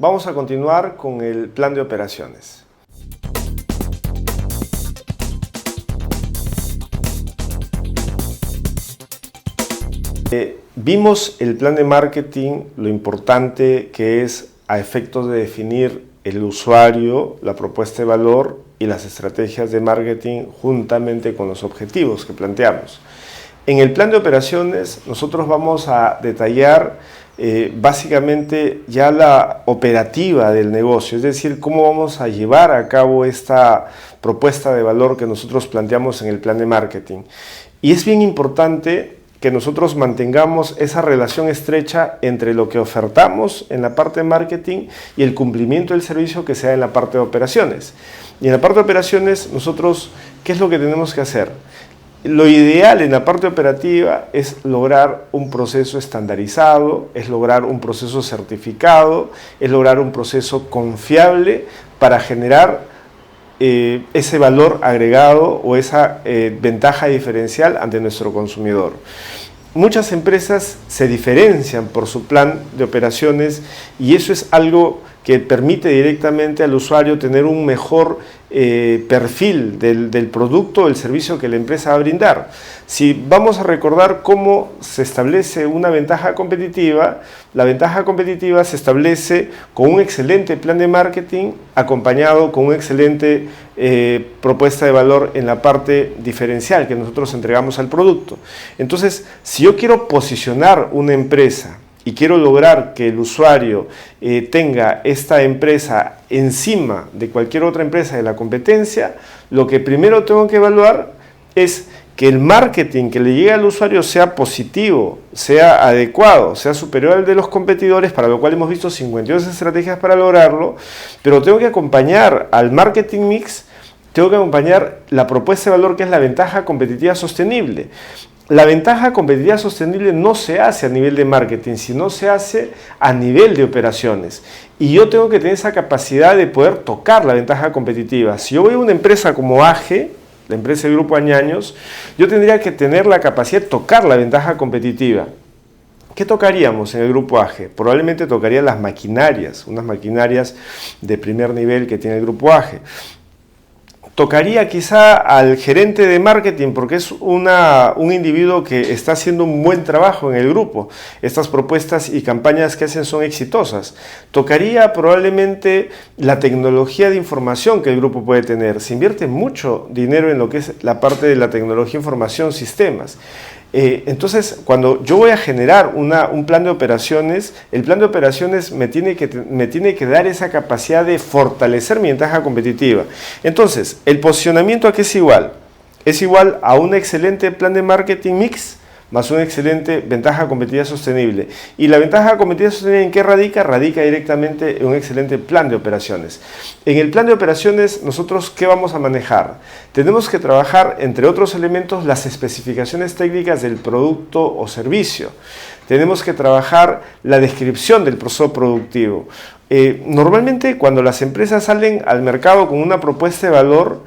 Vamos a continuar con el plan de operaciones. Vimos el plan de marketing, lo importante que es a efectos de definir el usuario, la propuesta de valor y las estrategias de marketing juntamente con los objetivos que planteamos. En el plan de operaciones nosotros vamos a detallar básicamente ya la operativa del negocio, es decir, cómo vamos a llevar a cabo esta propuesta de valor que nosotros planteamos en el plan de marketing. Y es bien importante que nosotros mantengamos esa relación estrecha entre lo que ofertamos en la parte de marketing y el cumplimiento del servicio que se da en la parte de operaciones. Y en la parte de operaciones nosotros, ¿qué es lo que tenemos que hacer? Lo ideal en la parte operativa es lograr un proceso estandarizado, es lograr un proceso certificado, es lograr un proceso confiable para generar ese valor agregado o esa ventaja diferencial ante nuestro consumidor. Muchas empresas se diferencian por su plan de operaciones y eso es algo que permite directamente al usuario tener un mejor perfil del producto o el servicio que la empresa va a brindar. Si vamos a recordar cómo se establece una ventaja competitiva, la ventaja competitiva se establece con un excelente plan de marketing acompañado con una excelente propuesta de valor en la parte diferencial que nosotros entregamos al producto. Entonces, si yo quiero posicionar una empresa y quiero lograr que el usuario tenga esta empresa encima de cualquier otra empresa de la competencia, lo que primero tengo que evaluar es que el marketing que le llegue al usuario sea positivo, sea adecuado, sea superior al de los competidores, para lo cual hemos visto 52 estrategias para lograrlo, pero tengo que acompañar al marketing mix, tengo que acompañar la propuesta de valor que es la ventaja competitiva sostenible. La ventaja competitiva sostenible no se hace a nivel de marketing, sino se hace a nivel de operaciones. Y yo tengo que tener esa capacidad de poder tocar la ventaja competitiva. Si yo voy a una empresa como AGE, la empresa del Grupo Añaños, yo tendría que tener la capacidad de tocar la ventaja competitiva. ¿Qué tocaríamos en el Grupo AGE? Probablemente tocaría las maquinarias, unas maquinarias de primer nivel que tiene el Grupo AGE. Tocaría quizá al gerente de marketing porque es un individuo que está haciendo un buen trabajo en el grupo. Estas propuestas y campañas que hacen son exitosas. Tocaría probablemente la tecnología de información que el grupo puede tener. Se invierte mucho dinero en lo que es la parte de la tecnología, información, sistemas. Entonces, cuando yo voy a generar un plan de operaciones, el plan de operaciones me tiene que dar esa capacidad de fortalecer mi ventaja competitiva. Entonces, el posicionamiento ¿a qué es igual? Es igual a un excelente plan de marketing mix más una excelente ventaja competitiva sostenible. ¿Y la ventaja competitiva sostenible en qué radica? Radica directamente en un excelente plan de operaciones. En el plan de operaciones, nosotros, ¿qué vamos a manejar? Tenemos que trabajar, entre otros elementos, las especificaciones técnicas del producto o servicio. Tenemos que trabajar la descripción del proceso productivo. Normalmente cuando las empresas salen al mercado con una propuesta de valor,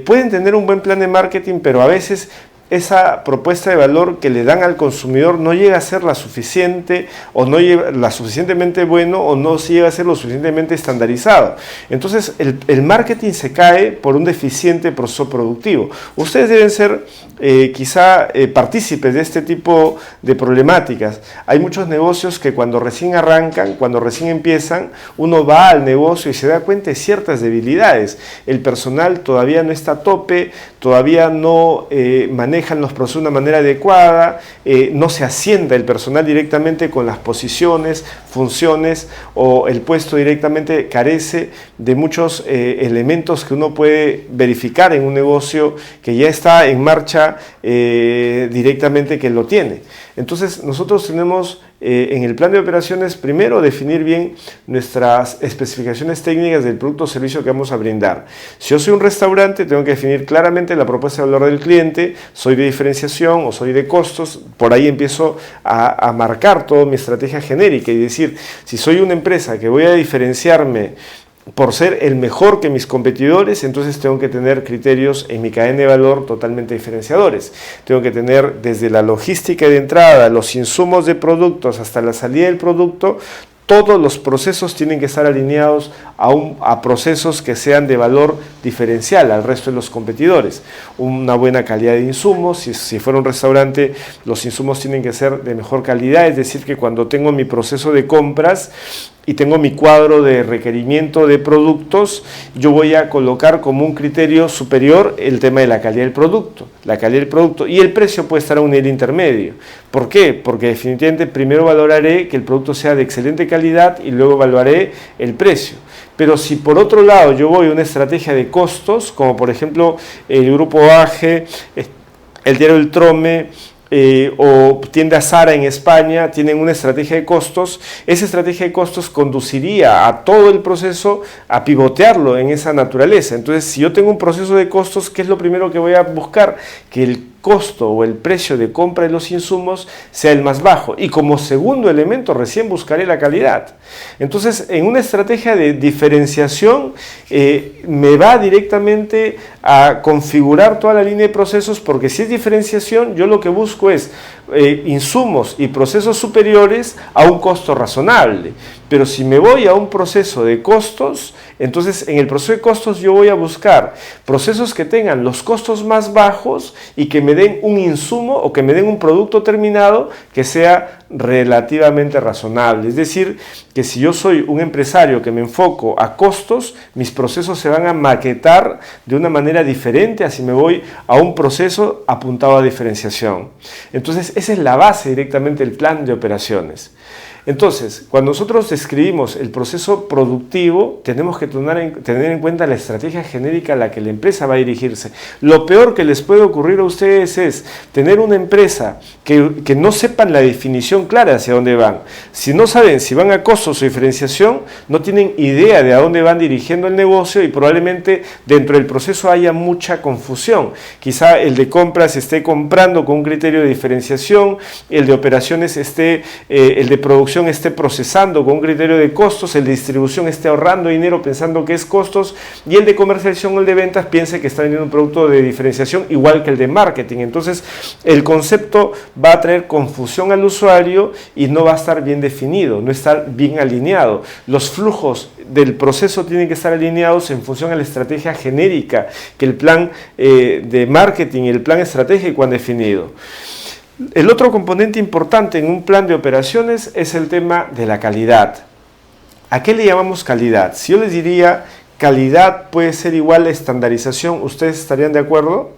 pueden tener un buen plan de marketing, pero a veces esa propuesta de valor que le dan al consumidor no llega a ser la suficiente o no llega la suficientemente bueno o no llega a ser lo suficientemente estandarizado. Entonces el marketing se cae por un deficiente proceso productivo. Ustedes deben ser quizá partícipes de este tipo de problemáticas. Hay muchos negocios que cuando recién arrancan, cuando recién empiezan, uno va al negocio y se da cuenta de ciertas debilidades. El personal todavía no está a tope, todavía no manejan los procesos de una manera adecuada, no se asienta el personal directamente con las posiciones, funciones, o el puesto directamente carece de muchos elementos que uno puede verificar en un negocio que ya está en marcha directamente, que lo tiene. Entonces nosotros tenemos en el plan de operaciones primero definir bien nuestras especificaciones técnicas del producto o servicio que vamos a brindar. Si yo soy un restaurante, tengo que definir claramente la propuesta de valor del cliente, soy de diferenciación o soy de costos, por ahí empiezo a marcar toda mi estrategia genérica y decir, si soy una empresa que voy a diferenciarme por ser el mejor que mis competidores, entonces tengo que tener criterios en mi cadena de valor totalmente diferenciadores. Tengo que tener desde la logística de entrada, los insumos de productos hasta la salida del producto, todos los procesos tienen que estar alineados a procesos que sean de valor diferencial al resto de los competidores. Una buena calidad de insumos, si fuera un restaurante, los insumos tienen que ser de mejor calidad, es decir, que cuando tengo mi proceso de compras y tengo mi cuadro de requerimiento de productos, yo voy a colocar como un criterio superior el tema de la calidad del producto. La calidad del producto y el precio puede estar a un nivel intermedio. ¿Por qué? Porque definitivamente primero valoraré que el producto sea de excelente calidad y luego evaluaré el precio. Pero si por otro lado yo voy a una estrategia de costos, como por ejemplo el Grupo AGE, el diario El Trome, o tienda Zara en España, tienen una estrategia de costos, esa estrategia de costos conduciría a todo el proceso a pivotearlo en esa naturaleza. Entonces, si yo tengo un proceso de costos, ¿qué es lo primero que voy a buscar? Que el costo o el precio de compra de los insumos sea el más bajo, y como segundo elemento recién buscaré la calidad. Entonces, en una estrategia de diferenciación me va directamente a configurar toda la línea de procesos, porque si es diferenciación, yo lo que busco es insumos y procesos superiores a un costo razonable. Pero si me voy a un proceso de costos, entonces en el proceso de costos yo voy a buscar procesos que tengan los costos más bajos y que me den un insumo o que me den un producto terminado que sea relativamente razonable. Es decir, que si yo soy un empresario que me enfoco a costos, mis procesos se van a maquetar de una manera diferente a si me voy a un proceso apuntado a diferenciación. Entonces, esa es la base directamente del plan de operaciones. Entonces, cuando nosotros describimos el proceso productivo, tenemos que tener en cuenta la estrategia genérica a la que la empresa va a dirigirse. Lo peor que les puede ocurrir a ustedes es tener una empresa que no sepan la definición clara hacia dónde van. Si no saben si van a costos o diferenciación, no tienen idea de a dónde van dirigiendo el negocio y probablemente dentro del proceso haya mucha confusión. Quizá el de compras esté comprando con un criterio de diferenciación, el de operaciones el de producción esté procesando con un criterio de costos, el de distribución esté ahorrando dinero pensando que es costos, y el de comercialización o el de ventas piense que está vendiendo un producto de diferenciación igual que el de marketing. Entonces, el concepto va a traer confusión al usuario y no va a estar bien definido, no está bien alineado. Los flujos del proceso tienen que estar alineados en función a la estrategia genérica que el plan de marketing y el plan estratégico han definido. El otro componente importante en un plan de operaciones es el tema de la calidad. ¿A qué le llamamos calidad? Si yo les diría calidad puede ser igual a estandarización, ¿ustedes estarían de acuerdo?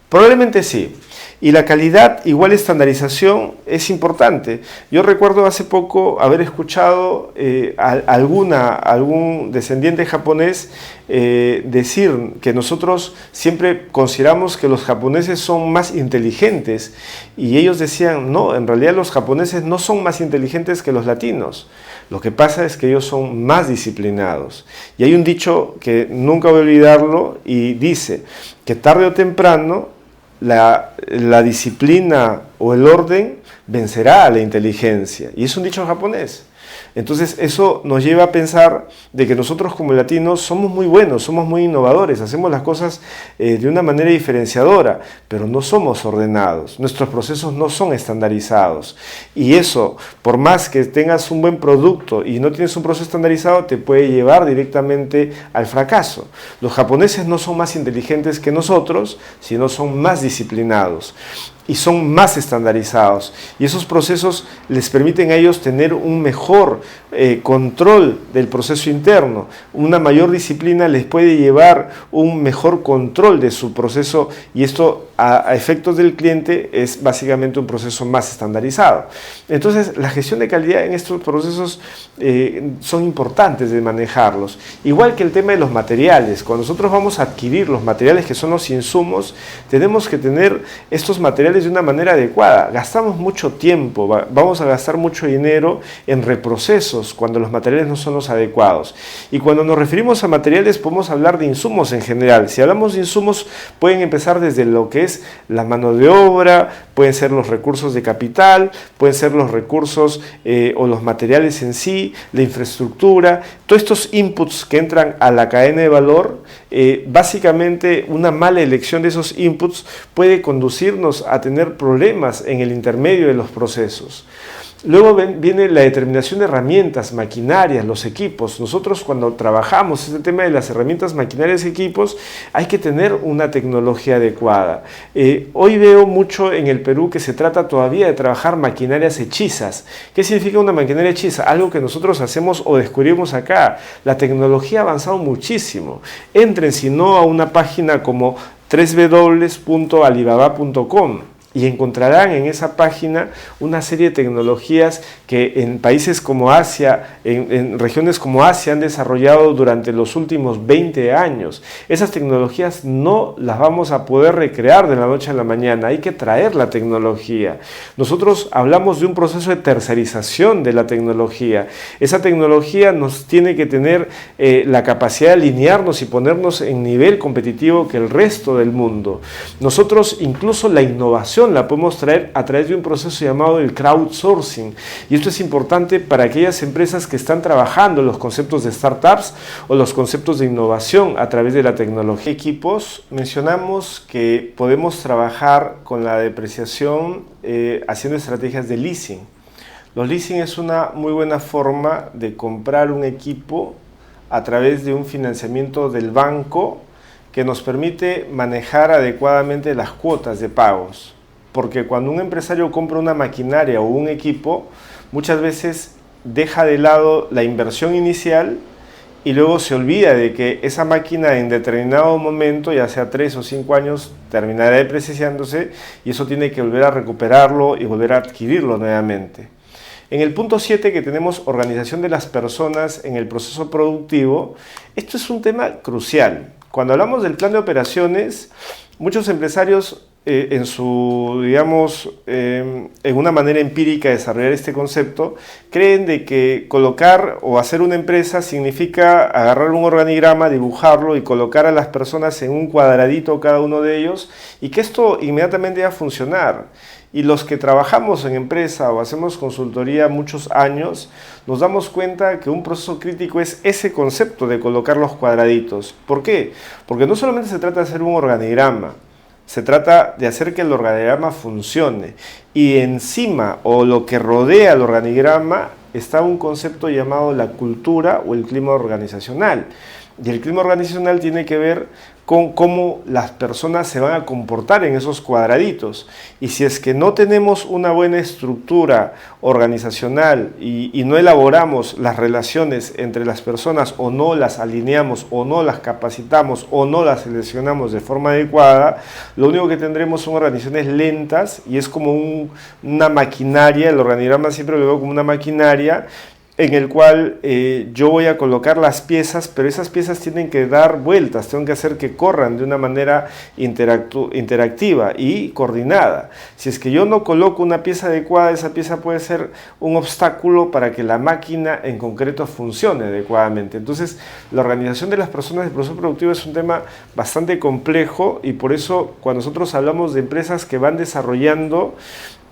Probablemente sí. Y la calidad igual a estandarización es importante. Yo recuerdo hace poco haber escuchado algún descendiente japonés decir que nosotros siempre consideramos que los japoneses son más inteligentes, y ellos decían, no, en realidad los japoneses no son más inteligentes que los latinos. Lo que pasa es que ellos son más disciplinados. Y hay un dicho que nunca voy a olvidarlo y dice que tarde o temprano la disciplina o el orden vencerá a la inteligencia. Y es un dicho japonés. Entonces eso nos lleva a pensar de que nosotros como latinos somos muy buenos, somos muy innovadores, hacemos las cosas de una manera diferenciadora, pero no somos ordenados, nuestros procesos no son estandarizados, y eso, por más que tengas un buen producto y no tienes un proceso estandarizado, te puede llevar directamente al fracaso. Los japoneses no son más inteligentes que nosotros, sino son más disciplinados y son más estandarizados, y esos procesos les permiten a ellos tener un mejor control del proceso interno. Una mayor disciplina les puede llevar un mejor control de su proceso, y esto a efectos del cliente es básicamente un proceso más estandarizado. Entonces, la gestión de calidad en estos procesos son importantes de manejarlos, igual que el tema de los materiales. Cuando nosotros vamos a adquirir los materiales que son los insumos, tenemos que tener estos materiales de una manera adecuada. Gastamos mucho tiempo, vamos a gastar mucho dinero en reprocesos cuando los materiales no son los adecuados. Y cuando nos referimos a materiales, podemos hablar de insumos en general. Si hablamos de insumos, pueden empezar desde lo que es la mano de obra, pueden ser los recursos de capital, pueden ser los recursos o los materiales en sí, la infraestructura, todos estos inputs que entran a la cadena de valor. Básicamente, una mala elección de esos inputs puede conducirnos a tener problemas en el intermedio de los procesos. Luego viene la determinación de herramientas, maquinarias, los equipos. Nosotros cuando trabajamos este tema de las herramientas, maquinarias y equipos, hay que tener una tecnología adecuada. Hoy veo mucho en el Perú que se trata todavía de trabajar maquinarias hechizas. ¿Qué significa una maquinaria hechiza? Algo que nosotros hacemos o descubrimos acá. La tecnología ha avanzado muchísimo. Entren, si no, a una página como www.alibaba.com. Y encontrarán en esa página una serie de tecnologías que en países como Asia, en regiones como Asia, han desarrollado durante los últimos 20 años. Esas tecnologías no las vamos a poder recrear de la noche a la mañana, hay que traer la tecnología. Nosotros hablamos de un proceso de tercerización de la tecnología. Esa tecnología nos tiene que tener la capacidad de alinearnos y ponernos en nivel competitivo que el resto del mundo. Nosotros incluso la innovación la podemos traer a través de un proceso llamado el crowdsourcing, y esto es importante para aquellas empresas que están trabajando los conceptos de startups o los conceptos de innovación a través de la tecnología. Equipos, mencionamos que podemos trabajar con la depreciación haciendo estrategias de leasing. Los leasing es una muy buena forma de comprar un equipo a través de un financiamiento del banco que nos permite manejar adecuadamente las cuotas de pagos. Porque cuando un empresario compra una maquinaria o un equipo, muchas veces deja de lado la inversión inicial y luego se olvida de que esa máquina en determinado momento, ya sea 3 o 5 años, terminará depreciándose y eso tiene que volver a recuperarlo y volver a adquirirlo nuevamente. En el punto 7, que tenemos organización de las personas en el proceso productivo, esto es un tema crucial. Cuando hablamos del plan de operaciones, muchos empresarios en una manera empírica de desarrollar este concepto, creen de que colocar o hacer una empresa significa agarrar un organigrama, dibujarlo y colocar a las personas en un cuadradito cada uno de ellos y que esto inmediatamente va a funcionar. Y los que trabajamos en empresa o hacemos consultoría muchos años, nos damos cuenta que un proceso crítico es ese concepto de colocar los cuadraditos. ¿Por qué? Porque no solamente se trata de hacer un organigrama, se trata de hacer que el organigrama funcione. Y encima, o lo que rodea el organigrama, está un concepto llamado la cultura o el clima organizacional. Y el clima organizacional tiene que ver con cómo las personas se van a comportar en esos cuadraditos. Y si es que no tenemos una buena estructura organizacional y no elaboramos las relaciones entre las personas, o no las alineamos, o no las capacitamos, o no las seleccionamos de forma adecuada, lo único que tendremos son organizaciones lentas y es como una maquinaria. El organigrama siempre lo veo como una maquinaria en el cual yo voy a colocar las piezas, pero esas piezas tienen que dar vueltas, tengo que hacer que corran de una manera interactiva y coordinada. Si es que yo no coloco una pieza adecuada, esa pieza puede ser un obstáculo para que la máquina en concreto funcione adecuadamente. Entonces, la organización de las personas del proceso productivo es un tema bastante complejo, y por eso cuando nosotros hablamos de empresas que van desarrollando,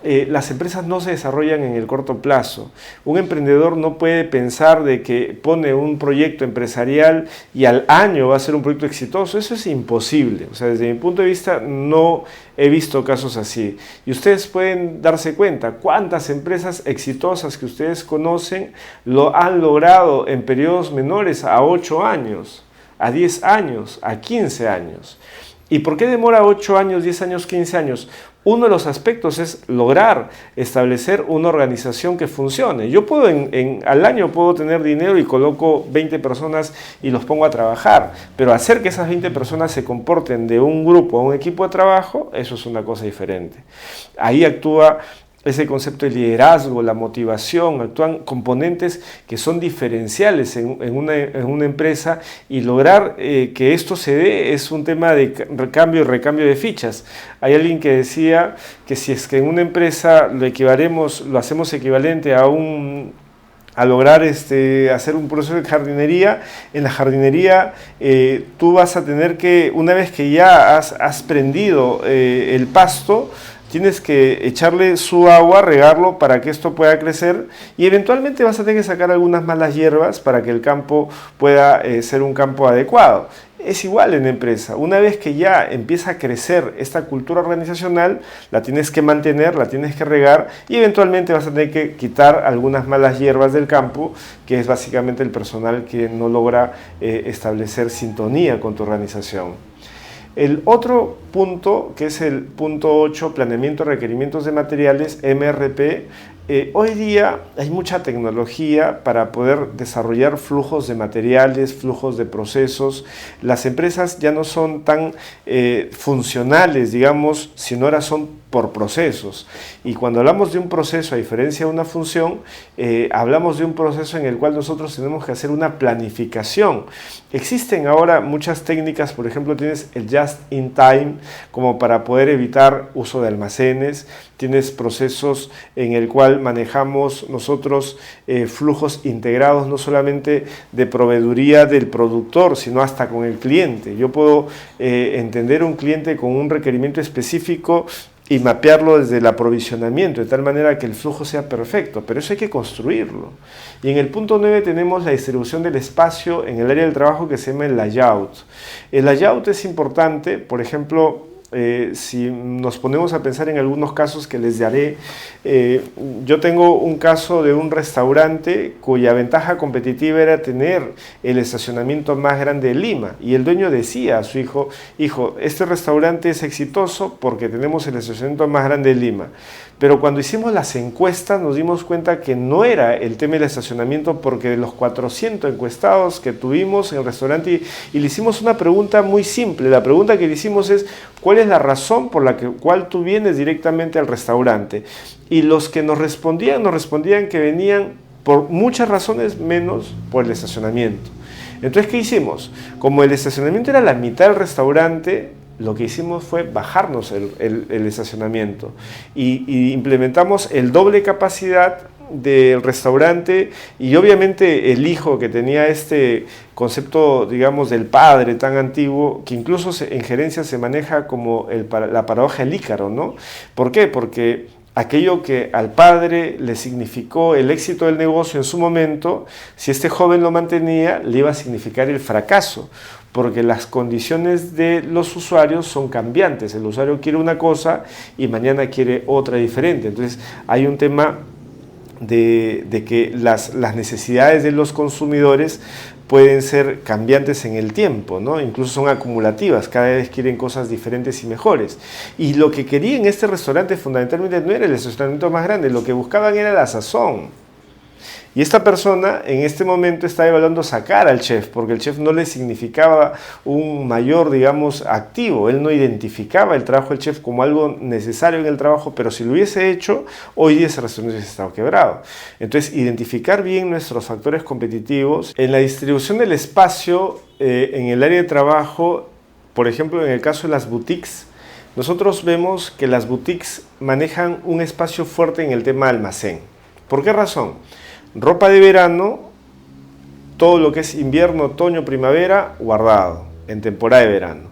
las empresas no se desarrollan en el corto plazo. Un emprendedor no puede pensar de que pone un proyecto empresarial y al año va a ser un proyecto exitoso. Eso es imposible. O sea, desde mi punto de vista no he visto casos así. Y ustedes pueden darse cuenta cuántas empresas exitosas que ustedes conocen lo han logrado en periodos menores a 8 años, a 10 años, a 15 años. ¿Y por qué demora 8 años, 10 años, 15 años? Uno de los aspectos es lograr establecer una organización que funcione. Yo puedo al año puedo tener dinero y coloco 20 personas y los pongo a trabajar, pero hacer que esas 20 personas se comporten de un grupo a un equipo de trabajo, eso es una cosa diferente. Ahí actúa ese concepto de liderazgo, la motivación, actúan componentes que son diferenciales en una empresa, y lograr que esto se dé es un tema de cambio y recambio de fichas. Hay alguien que decía que si es que en una empresa lo hacemos equivalente a lograr hacer un proceso de jardinería, en la jardinería tú vas a tener que, una vez que ya has prendido el pasto, tienes que echarle su agua, regarlo para que esto pueda crecer, y eventualmente vas a tener que sacar algunas malas hierbas para que el campo pueda ser un campo adecuado. Es igual en empresa. Una vez que ya empieza a crecer esta cultura organizacional, la tienes que mantener, la tienes que regar y eventualmente vas a tener que quitar algunas malas hierbas del campo, que es básicamente el personal que no logra establecer sintonía con tu organización. El otro punto, que es el punto 8, planeamiento de requerimientos de materiales, MRP, hoy día hay mucha tecnología para poder desarrollar flujos de materiales, flujos de procesos. Las empresas ya no son tan funcionales, digamos, sino ahora son por procesos. Y cuando hablamos de un proceso, a diferencia de una función, hablamos de un proceso en el cual nosotros tenemos que hacer una planificación. Existen ahora muchas técnicas, por ejemplo, tienes el just in time, como para poder evitar uso de almacenes. Tienes procesos en el cual manejamos nosotros flujos integrados, no solamente de proveeduría del productor, sino hasta con el cliente. Yo puedo entender un cliente con un requerimiento específico y mapearlo desde el aprovisionamiento, de tal manera que el flujo sea perfecto, pero eso hay que construirlo. Y en el punto 9 tenemos la distribución del espacio en el área del trabajo, que se llama el layout. El layout es importante, por ejemplo, si nos ponemos a pensar en algunos casos que les daré, yo tengo un caso de un restaurante cuya ventaja competitiva era tener el estacionamiento más grande de Lima, y el dueño decía a su hijo: este restaurante es exitoso porque tenemos el estacionamiento más grande de Lima. Pero cuando hicimos las encuestas nos dimos cuenta que no era el tema del estacionamiento, porque de los 400 encuestados que tuvimos en el restaurante, y le hicimos una pregunta muy simple. La pregunta que le hicimos es: ¿cuál es la razón por la cual tú vienes directamente al restaurante? Y los que nos respondían que venían por muchas razones, menos por el estacionamiento. Entonces, ¿qué hicimos? Como el estacionamiento era la mitad del restaurante, lo que hicimos fue bajarnos el estacionamiento y implementamos el doble capacidad del restaurante, y obviamente el hijo, que tenía este concepto, digamos, del padre tan antiguo, que incluso en gerencia se maneja como la paradoja del Ícaro, ¿no? ¿Por qué? Porque aquello que al padre le significó el éxito del negocio en su momento, si este joven lo mantenía, le iba a significar el fracaso, porque las condiciones de los usuarios son cambiantes. El usuario quiere una cosa y mañana quiere otra diferente. Entonces hay un tema de que las necesidades de los consumidores pueden ser cambiantes en el tiempo, ¿no? Incluso son acumulativas, cada vez quieren cosas diferentes y mejores. Y lo que quería en este restaurante fundamentalmente no era el estacionamiento más grande, lo que buscaban era la sazón. Y esta persona en este momento está evaluando sacar al chef, porque el chef no le significaba un mayor, digamos, activo. Él no identificaba el trabajo del chef como algo necesario en el trabajo, pero si lo hubiese hecho, hoy día ese restaurante hubiese estado quebrado. Entonces, identificar bien nuestros factores competitivos. En la distribución del espacio, en el área de trabajo, por ejemplo, en el caso de las boutiques, nosotros vemos que las boutiques manejan un espacio fuerte en el tema almacén. ¿Por qué razón? Ropa de verano, todo lo que es invierno, otoño, primavera, guardado en temporada de verano.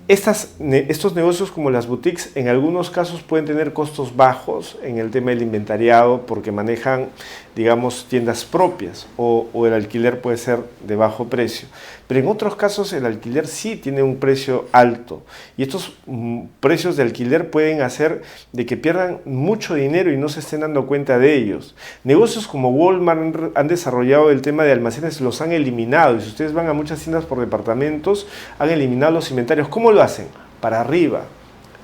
Estos negocios como las boutiques en algunos casos pueden tener costos bajos en el tema del inventariado, porque manejan, digamos, tiendas propias, o el alquiler puede ser de bajo precio. Pero en otros casos el alquiler sí tiene un precio alto, y estos precios de alquiler pueden hacer de que pierdan mucho dinero y no se estén dando cuenta de ellos. Negocios como Walmart han desarrollado el tema de almacenes, los han eliminado, y si ustedes van a muchas tiendas por departamentos, han eliminado los inventarios. ¿Cómo lo hacen? Para arriba.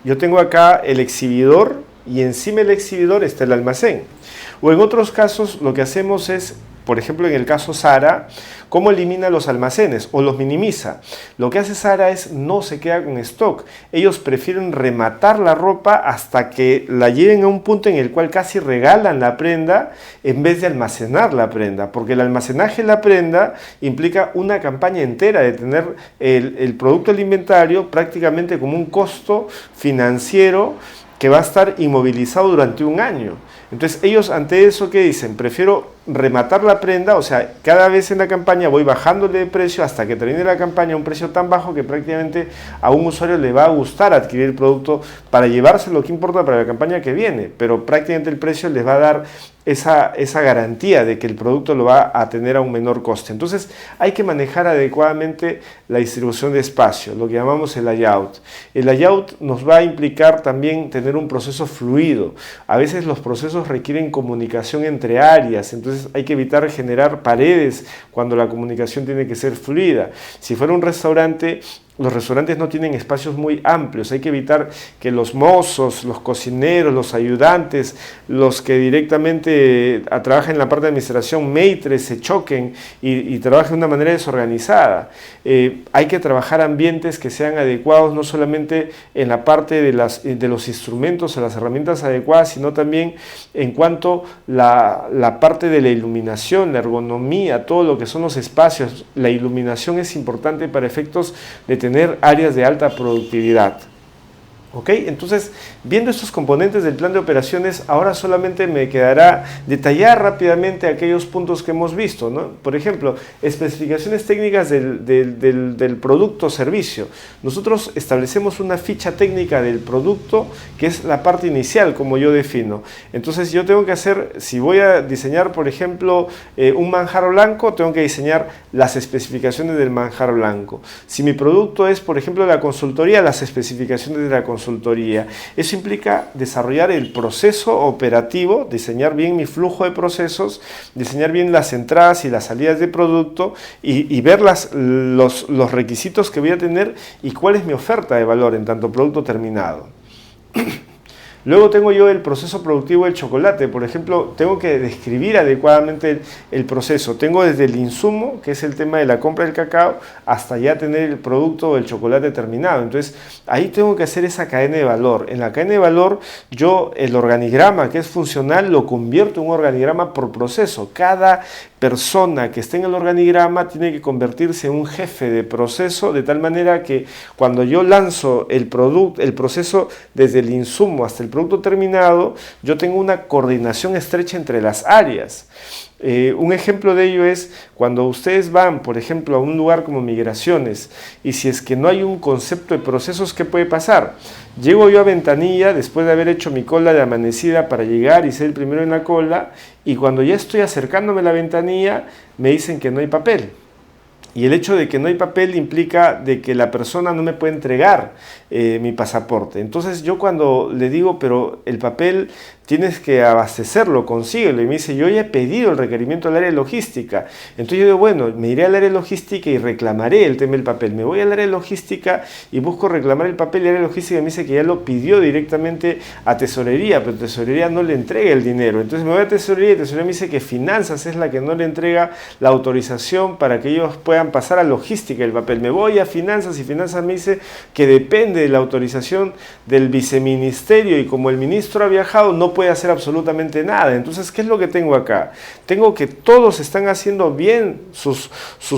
Yo tengo acá el exhibidor, y encima del exhibidor está el almacén. O en otros casos lo que hacemos es, por ejemplo en el caso Zara, ¿cómo elimina los almacenes o los minimiza? Lo que hace Zara es no se queda con stock. Ellos prefieren rematar la ropa hasta que la lleven a un punto en el cual casi regalan la prenda, en vez de almacenar la prenda, porque el almacenaje de la prenda implica una campaña entera de tener el producto del inventario prácticamente como un costo financiero que va a estar inmovilizado durante un año. Entonces ellos ante eso, ¿qué dicen? Prefiero rematar la prenda, o sea, cada vez en la campaña voy bajándole de precio hasta que termine la campaña a un precio tan bajo que prácticamente a un usuario le va a gustar adquirir el producto para llevarse lo que importa para la campaña que viene, pero prácticamente el precio les va a dar esa garantía de que el producto lo va a tener a un menor coste. Entonces hay que manejar adecuadamente la distribución de espacio, lo que llamamos el layout. El layout nos va a implicar también tener un proceso fluido. A veces los procesos requieren comunicación entre áreas, entonces hay que evitar generar paredes cuando la comunicación tiene que ser fluida. Si fuera un restaurante, los restaurantes no tienen espacios muy amplios, hay que evitar que los mozos, los cocineros, los ayudantes, los que directamente trabajan en la parte de administración, maitres, se choquen y trabajen de una manera desorganizada. Hay que trabajar ambientes que sean adecuados, no solamente en la parte de los instrumentos o las herramientas adecuadas, sino también en cuanto a la parte de la iluminación, la ergonomía, todo lo que son los espacios. La iluminación es importante para efectos de tener áreas de alta productividad. ¿Ok? Entonces, viendo estos componentes del plan de operaciones, ahora solamente me quedará detallar rápidamente aquellos puntos que hemos visto, ¿no? Por ejemplo, especificaciones técnicas del producto o servicio. Nosotros establecemos una ficha técnica del producto, que es la parte inicial, como yo defino. Entonces, yo tengo que hacer, si voy a diseñar, por ejemplo, un manjar blanco, tengo que diseñar las especificaciones del manjar blanco. Si mi producto es, por ejemplo, la consultoría, las especificaciones de la consultoría. Eso implica desarrollar el proceso operativo, diseñar bien mi flujo de procesos, diseñar bien las entradas y las salidas de producto y ver los requisitos que voy a tener y cuál es mi oferta de valor en tanto producto terminado. Luego tengo yo el proceso productivo del chocolate. Por ejemplo, tengo que describir adecuadamente el proceso. Tengo desde el insumo, que es el tema de la compra del cacao, hasta ya tener el producto o el chocolate terminado. Entonces, ahí tengo que hacer esa cadena de valor. En la cadena de valor, yo el organigrama, que es funcional, lo convierto en un organigrama por proceso. Cada persona que esté en el organigrama tiene que convertirse en un jefe de proceso, de tal manera que cuando yo lanzo el proceso desde el insumo hasta el producto terminado, yo tengo una coordinación estrecha entre las áreas. Un ejemplo de ello es cuando ustedes van, por ejemplo, a un lugar como migraciones, y si es que no hay un concepto de procesos, ¿qué puede pasar? Llego yo a ventanilla después de haber hecho mi cola de amanecida para llegar y ser el primero en la cola, y cuando ya estoy acercándome a la ventanilla me dicen que no hay papel. Y el hecho de que no hay papel implica de que la persona no me puede entregar mi pasaporte. Entonces yo cuando le digo, pero el papel tienes que abastecerlo, consíguelo. Y me dice, yo ya he pedido el requerimiento al área de logística. Entonces yo digo, bueno, me iré al área de logística y reclamaré el tema del papel. Me voy al área de logística y busco reclamar el papel y el área de logística me dice que ya lo pidió directamente a tesorería, pero tesorería no le entrega el dinero. Entonces me voy a tesorería y tesorería me dice que finanzas es la que no le entrega la autorización para que ellos puedan pasar a logística el papel. Me voy a finanzas y finanzas me dice que depende de la autorización del viceministerio y como el ministro ha viajado no puede hacer absolutamente nada. Entonces, ¿qué es lo que tengo acá? Tengo que todos están haciendo bien sus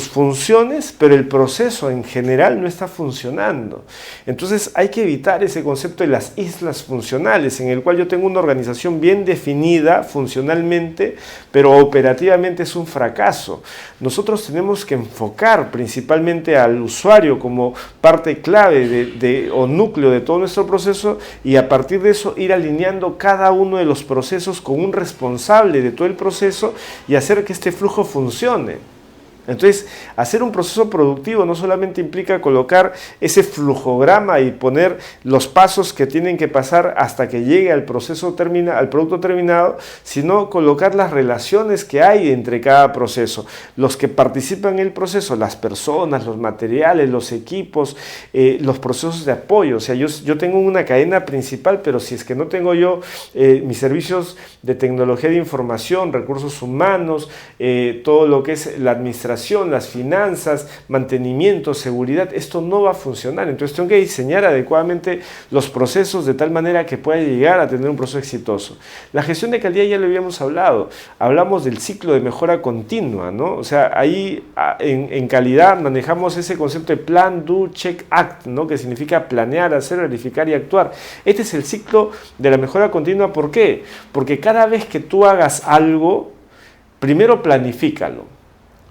funciones, pero el proceso en general no está funcionando. Entonces, hay que evitar ese concepto de las islas funcionales, en el cual yo tengo una organización bien definida funcionalmente, pero operativamente es un fracaso. Nosotros tenemos que enfocar principalmente al usuario como parte clave o núcleo de todo nuestro proceso y a partir de eso ir alineando cada uno de los procesos con un responsable de todo el proceso y hacer que este flujo funcione. Entonces, hacer un proceso productivo no solamente implica colocar ese flujograma y poner los pasos que tienen que pasar hasta que llegue al producto terminado, sino colocar las relaciones que hay entre cada proceso, los que participan en el proceso, las personas, los materiales, los equipos, los procesos de apoyo. O sea, yo tengo una cadena principal, pero si es que no tengo yo mis servicios de tecnología de información, recursos humanos, todo lo que es la administración, las finanzas, mantenimiento, seguridad, esto no va a funcionar. Entonces tengo que diseñar adecuadamente los procesos de tal manera que pueda llegar a tener un proceso exitoso. La gestión de calidad ya lo habíamos hablado, hablamos del ciclo de mejora continua, ¿no? O sea, ahí en calidad manejamos ese concepto de plan, do, check, act, ¿no? Que significa planear, hacer, verificar y actuar. Este es el ciclo de la mejora continua. ¿Por qué? Porque cada vez que tú hagas algo, Primero planifícalo,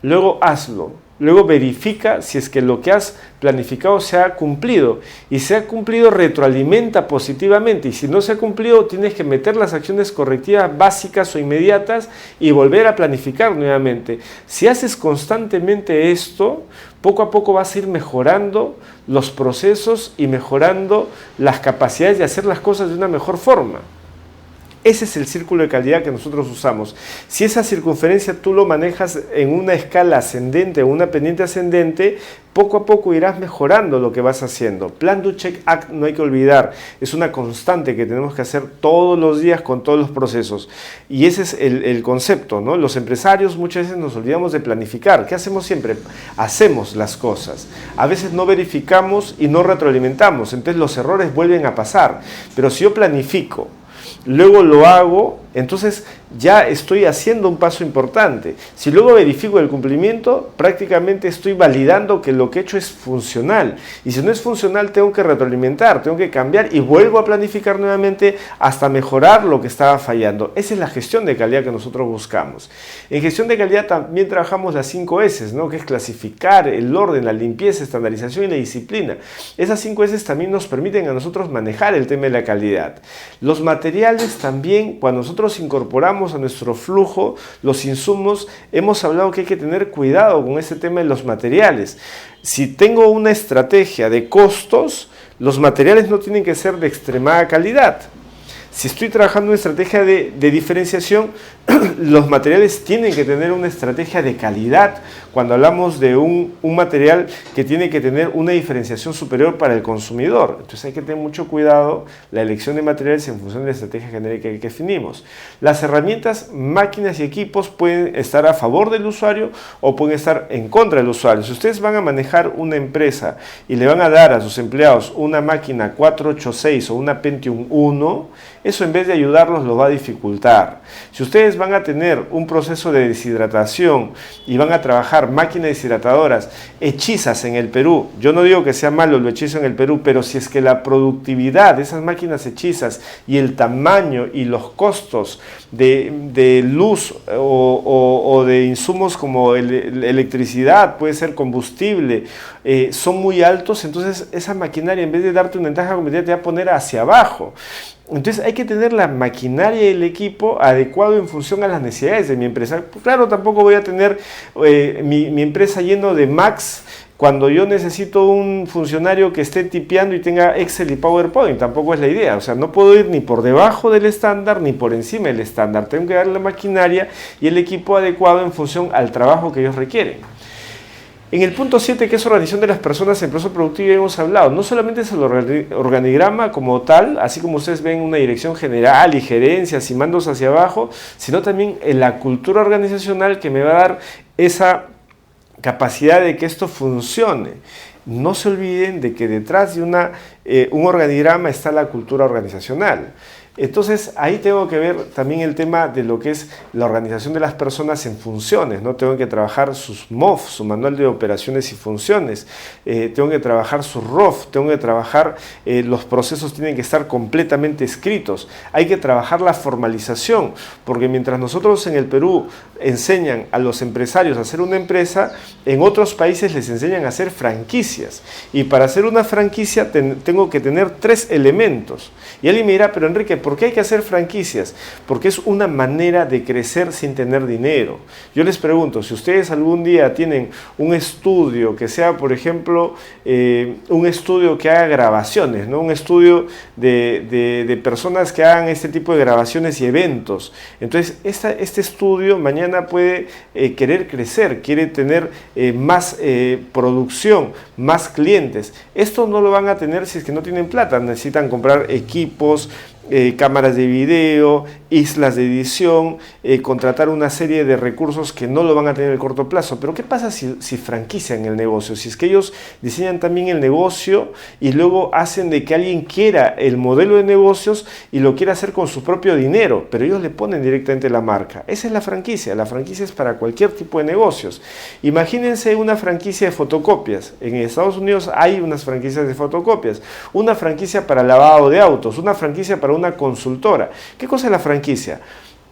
luego hazlo, luego verifica si es que lo que has planificado se ha cumplido, y si se ha cumplido retroalimenta positivamente, y si no se ha cumplido tienes que meter las acciones correctivas básicas o inmediatas y volver a planificar nuevamente. Si haces constantemente esto, poco a poco vas a ir mejorando los procesos y mejorando las capacidades de hacer las cosas de una mejor forma. Ese es el círculo de calidad que nosotros usamos. Si esa circunferencia tú lo manejas en una escala ascendente o una pendiente ascendente, poco a poco irás mejorando lo que vas haciendo. Plan, do, check, act, no hay que olvidar. Es una constante que tenemos que hacer todos los días con todos los procesos. Y ese es el concepto, ¿no? Los empresarios muchas veces nos olvidamos de planificar. ¿Qué hacemos siempre? Hacemos las cosas. A veces no verificamos y no retroalimentamos. Entonces los errores vuelven a pasar. Pero si yo planifico, luego lo hago, entonces ya estoy haciendo un paso importante. Si luego verifico el cumplimiento, prácticamente estoy validando que lo que he hecho es funcional. Y si no es funcional, tengo que retroalimentar, tengo que cambiar y vuelvo a planificar nuevamente hasta mejorar lo que estaba fallando. Esa es la gestión de calidad que nosotros buscamos. En gestión de calidad también trabajamos las 5 S, ¿no? Que es clasificar, el orden, la limpieza, estandarización y la disciplina. Esas 5 S también nos permiten a nosotros manejar el tema de la calidad. Los materiales también, cuando nosotros incorporamos a nuestro flujo los insumos, hemos hablado que hay que tener cuidado con este tema de los materiales. Si tengo una estrategia de costos, los materiales no tienen que ser de extremada calidad. Si estoy trabajando una estrategia de diferenciación, los materiales tienen que tener una estrategia de calidad. Cuando hablamos de un material que tiene que tener una diferenciación superior para el consumidor, entonces hay que tener mucho cuidado la elección de materiales en función de la estrategia genérica que definimos. Las herramientas, máquinas y equipos pueden estar a favor del usuario o pueden estar en contra del usuario. Si ustedes van a manejar una empresa y le van a dar a sus empleados una máquina 486 o una Pentium 1, eso en vez de ayudarlos los va a dificultar. Si ustedes van a tener un proceso de deshidratación y van a trabajar máquinas deshidratadoras hechizas en el Perú, yo no digo que sea malo lo hechizo en el Perú, pero si es que la productividad de esas máquinas hechizas y el tamaño y los costos de luz o de insumos como electricidad, puede ser combustible, son muy altos, entonces esa maquinaria en vez de darte una ventaja competitiva te va a poner hacia abajo. Entonces hay que tener la maquinaria y el equipo adecuado en función a las necesidades de mi empresa. Claro, tampoco voy a tener mi empresa lleno de Macs cuando yo necesito un funcionario que esté tipeando y tenga Excel y PowerPoint. Tampoco es la idea. O sea, no puedo ir ni por debajo del estándar ni por encima del estándar. Tengo que darle la maquinaria y el equipo adecuado en función al trabajo que ellos requieren. En el punto 7, que es organización de las personas en proceso productivo, hemos hablado. No solamente es el organigrama como tal, así como ustedes ven una dirección general y gerencias y mandos hacia abajo, sino también en la cultura organizacional que me va a dar esa capacidad de que esto funcione. No se olviden de que detrás de un organigrama está la cultura organizacional. Entonces ahí tengo que ver también el tema de lo que es la organización de las personas en funciones, ¿no? Tengo que trabajar sus MOF, su manual de operaciones y funciones, tengo que trabajar su ROF, tengo que trabajar, los procesos tienen que estar completamente escritos, hay que trabajar la formalización, porque mientras nosotros en el Perú enseñan a los empresarios a hacer una empresa, en otros países les enseñan a hacer franquicias, y para hacer una franquicia tengo que tener 3 elementos, y alguien me dirá, pero Enrique, ¿por qué hay que hacer franquicias? Porque es una manera de crecer sin tener dinero. Yo les pregunto, si ustedes algún día tienen un estudio que sea, por ejemplo, un estudio que haga grabaciones, ¿no? Un estudio de personas que hagan este tipo de grabaciones y eventos. Entonces, este estudio mañana puede querer crecer, quiere tener más producción, más clientes. Esto no lo van a tener si es que no tienen plata, necesitan comprar equipos, cámaras de video, islas de edición, contratar una serie de recursos que no lo van a tener en el corto plazo. Pero ¿qué pasa si franquician el negocio? Si es que ellos diseñan también el negocio y luego hacen de que alguien quiera el modelo de negocios y lo quiera hacer con su propio dinero, pero ellos le ponen directamente la marca. Esa es la franquicia. La franquicia es para cualquier tipo de negocios. Imagínense una franquicia de fotocopias. En Estados Unidos hay unas franquicias de fotocopias, una franquicia para lavado de autos, una franquicia para una consultora. ¿Qué cosa es la franquicia?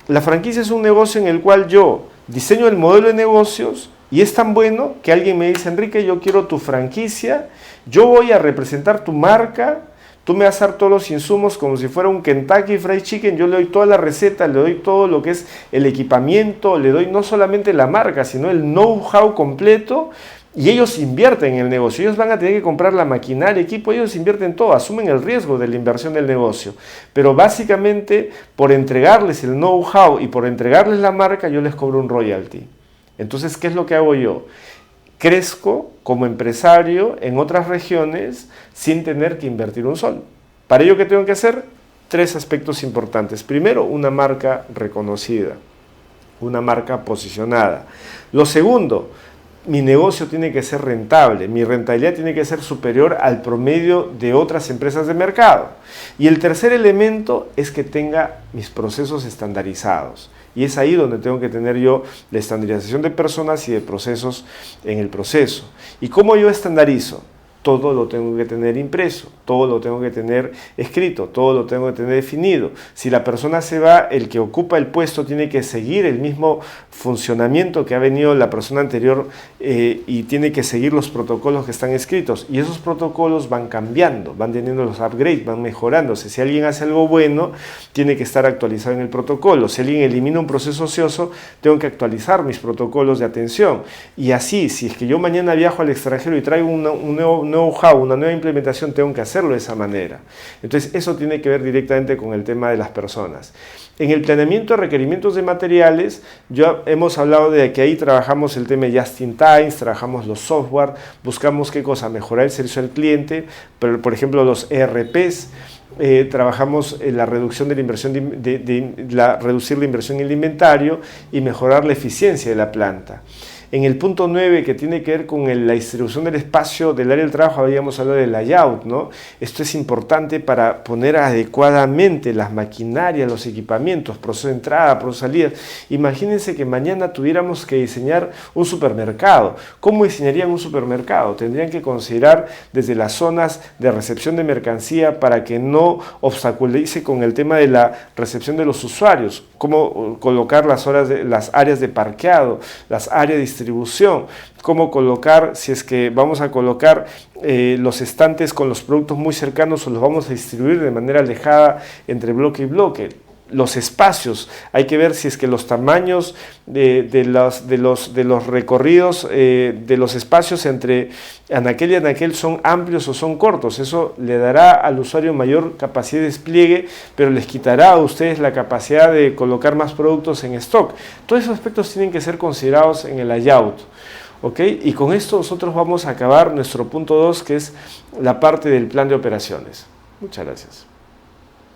La franquicia es un negocio en el cual yo diseño el modelo de negocios y es tan bueno que alguien me dice, Enrique, yo quiero tu franquicia, yo voy a representar tu marca, tú me vas a dar todos los insumos como si fuera un Kentucky Fried Chicken, yo le doy toda la receta, le doy todo lo que es el equipamiento, le doy no solamente la marca, sino el know-how completo, y ellos invierten en el negocio, ellos van a tener que comprar la maquinaria, equipo, ellos invierten todo, asumen el riesgo de la inversión del negocio, pero básicamente por entregarles el know-how y por entregarles la marca, yo les cobro un royalty. Entonces, ¿qué es lo que hago yo? Crezco como empresario en otras regiones sin tener que invertir un sol. Para ello, ¿qué tengo que hacer? 3 aspectos importantes. Primero, una marca reconocida, una marca posicionada. Lo segundo, mi negocio tiene que ser rentable, mi rentabilidad tiene que ser superior al promedio de otras empresas de mercado. Y el tercer elemento es que tenga mis procesos estandarizados. Y es ahí donde tengo que tener yo la estandarización de personas y de procesos en el proceso. ¿Y cómo yo estandarizo? Todo lo tengo que tener impreso, todo lo tengo que tener escrito, todo lo tengo que tener definido. Si la persona se va, el que ocupa el puesto tiene que seguir el mismo funcionamiento que ha venido la persona anterior y tiene que seguir los protocolos que están escritos. Y esos protocolos van cambiando, van teniendo los upgrades, van mejorándose. Si alguien hace algo bueno, tiene que estar actualizado en el protocolo. Si alguien elimina un proceso ocioso, tengo que actualizar mis protocolos de atención. Y así, si es que yo mañana viajo al extranjero y traigo un nuevo know-how, una nueva implementación, tengo que hacerlo de esa manera. Entonces, eso tiene que ver directamente con el tema de las personas. En el planeamiento de requerimientos de materiales, ya hemos hablado de que ahí trabajamos el tema de just in time, trabajamos los software, buscamos qué cosa, mejorar el servicio al cliente, pero por ejemplo los ERPs, trabajamos en la reducción de la inversión, reducir la inversión en el inventario y mejorar la eficiencia de la planta. En el punto 9, que tiene que ver con la distribución del espacio del área del trabajo, habíamos hablado del layout, ¿no? Esto es importante para poner adecuadamente las maquinarias, los equipamientos, proceso de entrada, proceso de salida. Imagínense que mañana tuviéramos que diseñar un supermercado. ¿Cómo diseñarían un supermercado? Tendrían que considerar desde las zonas de recepción de mercancía para que no obstaculice con el tema de la recepción de los usuarios. Cómo colocar las áreas de parqueado, las áreas de distribución, cómo colocar, si es que vamos a colocar los estantes con los productos muy cercanos o los vamos a distribuir de manera alejada entre bloque y bloque. Los espacios, hay que ver si es que los tamaños de los recorridos, de los espacios entre anaquel y anaquel son amplios o son cortos. Eso le dará al usuario mayor capacidad de despliegue, pero les quitará a ustedes la capacidad de colocar más productos en stock. Todos esos aspectos tienen que ser considerados en el layout. ¿Ok? Y con esto nosotros vamos a acabar nuestro punto 2, que es la parte del plan de operaciones. Muchas gracias.